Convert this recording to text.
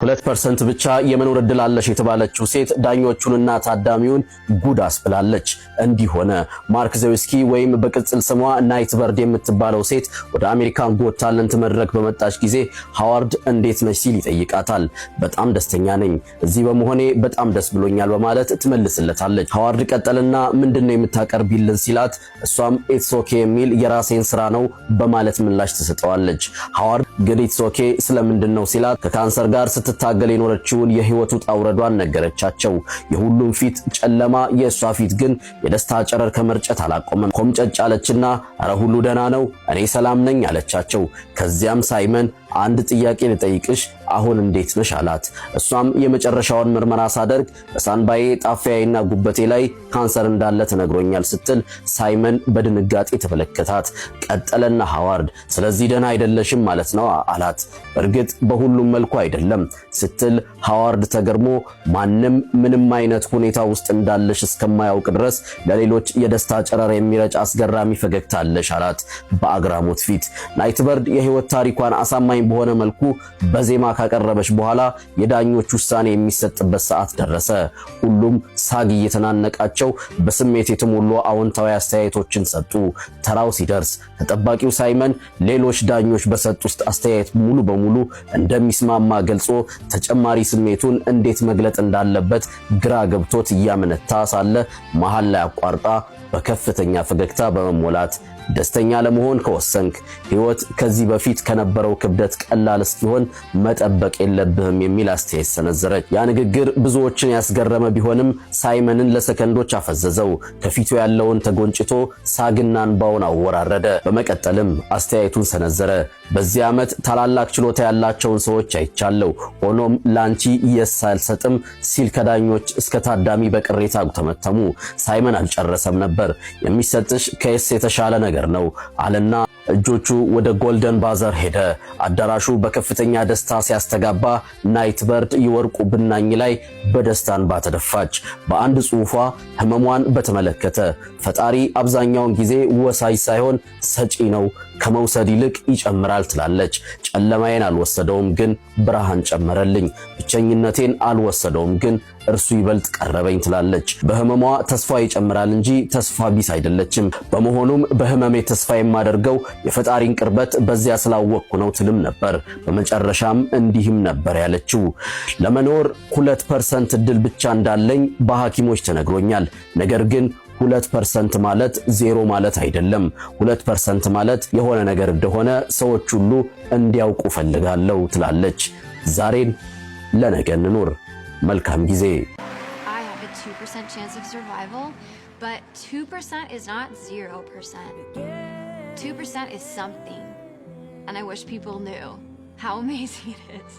2% ብቻ የመኖር ዕድል አለሽ የተባለችው ሴት ዳኞቹንና ታዳሚውን ጉድ አስብላለች። እንዲህ ሆነ። ማርክ ዘዊስኪ ወይም በቅጽል ስሟ ናይት በርድ የምትባለው ሴት ወደ አሜሪካን ጎት ታለንት መድረክ በመጣች ጊዜ ሃዋርድ እንዴት ነሽ ሲል ይጠይቃታል። በጣም ደስተኛ ነኝ፣ እዚህ በመሆኔ በጣም ደስ ብሎኛል በማለት ትመልስለታለች። ሃዋርድ ቀጠልና ምንድነው የምታቀርቢልን ሲላት እሷም ኢትስ ኦኬ የሚል የራሴን ስራ ነው በማለት ምላሽ ትሰጠዋለች። ሃዋርድ ግን ኢትስ ኦኬ ስለምንድነው ሲላት ከካንሰር ጋር ስትታገል የኖረችውን የህይወቱ ጣውረዷን ነገረቻቸው። የሁሉም ፊት ጨለማ፣ የእሷ ፊት ግን የደስታ ጨረር ከመርጨት አላቆመም። ኮምጨጭ አለችና አረ ሁሉ ደህና ነው፣ እኔ ሰላም ነኝ አለቻቸው። ከዚያም ሳይመን አንድ ጥያቄ ልጠይቅሽ፣ አሁን እንዴት ነሽ አላት። እሷም የመጨረሻውን ምርመራ ሳደርግ በሳንባዬ ጣፊያዬና ጉበቴ ላይ ካንሰር እንዳለ ተነግሮኛል ስትል ሳይመን በድንጋጤ ተመለከታት። ቀጠለና ሃዋርድ ስለዚህ ደህና አይደለሽም ማለት ነው አላት። እርግጥ በሁሉም መልኩ አይደለም ስትል ሃዋርድ ተገርሞ ማንም ምንም አይነት ሁኔታ ውስጥ እንዳለሽ እስከማያውቅ ድረስ ለሌሎች የደስታ ጨረር የሚረጭ አስገራሚ ፈገግታ አለሽ አላት በአግራሞት ፊት። ናይት በርድ የህይወት ታሪኳን አሳማኝ በሆነ መልኩ በዜማ ካቀረበች በኋላ የዳኞች ውሳኔ የሚሰጥበት ሰዓት ደረሰ። ሁሉም ሳግ እየተናነቃቸው በስሜት የተሞሉ አዎንታዊ አስተያየቶችን ሰጡ። ተራው ሲደርስ ተጠባቂው ሳይመን ሌሎች ዳኞች በሰጡት አስተያየት ሙሉ በሙሉ እንደሚስማማ ገልጾ ተጨማሪ ስሜቱን እንዴት መግለጥ እንዳለበት ግራ ገብቶት እያመነታ ሳለ መሃል ላይ አቋርጣ በከፍተኛ ፈገግታ በመሞላት ደስተኛ ለመሆን ከወሰንክ ህይወት ከዚህ በፊት ከነበረው ክብደት ቀላል እስኪሆን መጠበቅ የለብህም የሚል አስተያየት ሰነዘረች። ያ ንግግር ብዙዎችን ያስገረመ ቢሆንም ሳይመንን ለሰከንዶች አፈዘዘው። ከፊቱ ያለውን ተጎንጭቶ ሳግና እንባውን አወራረደ። በመቀጠልም አስተያየቱን ሰነዘረ። በዚህ ዓመት ታላላቅ ችሎታ ያላቸውን ሰዎች አይቻለሁ፣ ሆኖም ላንቺ የስ አልሰጥም ሲል ከዳኞች እስከ ታዳሚ በቅሬታ ተመተሙ። ሳይመን አልጨረሰም ነበር። የሚሰጥሽ ከየስ የተሻለ ነገር ነው አለና እጆቹ ወደ ጎልደን ባዘር ሄደ። አዳራሹ በከፍተኛ ደስታ ሲያስተጋባ ናይት በርድ የወርቁ ብናኝ ላይ በደስታ እንባ ተደፋች። በአንድ ጽሑፏ ህመሟን በተመለከተ ፈጣሪ አብዛኛውን ጊዜ ወሳይ ሳይሆን ሰጪ ነው፣ ከመውሰድ ይልቅ ይጨምራል ትላለች። ጨለማዬን አልወሰደውም ግን ብርሃን ጨመረልኝ፣ ብቸኝነቴን አልወሰደውም ግን እርሱ ይበልጥ ቀረበኝ ትላለች። በህመሟ ተስፋ ይጨምራል እንጂ ተስፋ ቢስ አይደለችም። በመሆኑም በህመሜ ተስፋ የማደርገው የፈጣሪን ቅርበት በዚያ ስላወቅኩ ነው ትልም ነበር። በመጨረሻም እንዲህም ነበር ያለችው፣ ለመኖር 2% እድል ብቻ እንዳለኝ በሐኪሞች ተነግሮኛል። ነገር ግን 2% ማለት ዜሮ ማለት አይደለም። 2% ማለት የሆነ ነገር እንደሆነ ሰዎች ሁሉ እንዲያውቁ ፈልጋለሁ ትላለች። ዛሬን ለነገ እንኑር። መልካም ጊዜ። I have a 2% chance of survival, but 2% is not 0%. 2% is something, and I wish people knew how amazing it is.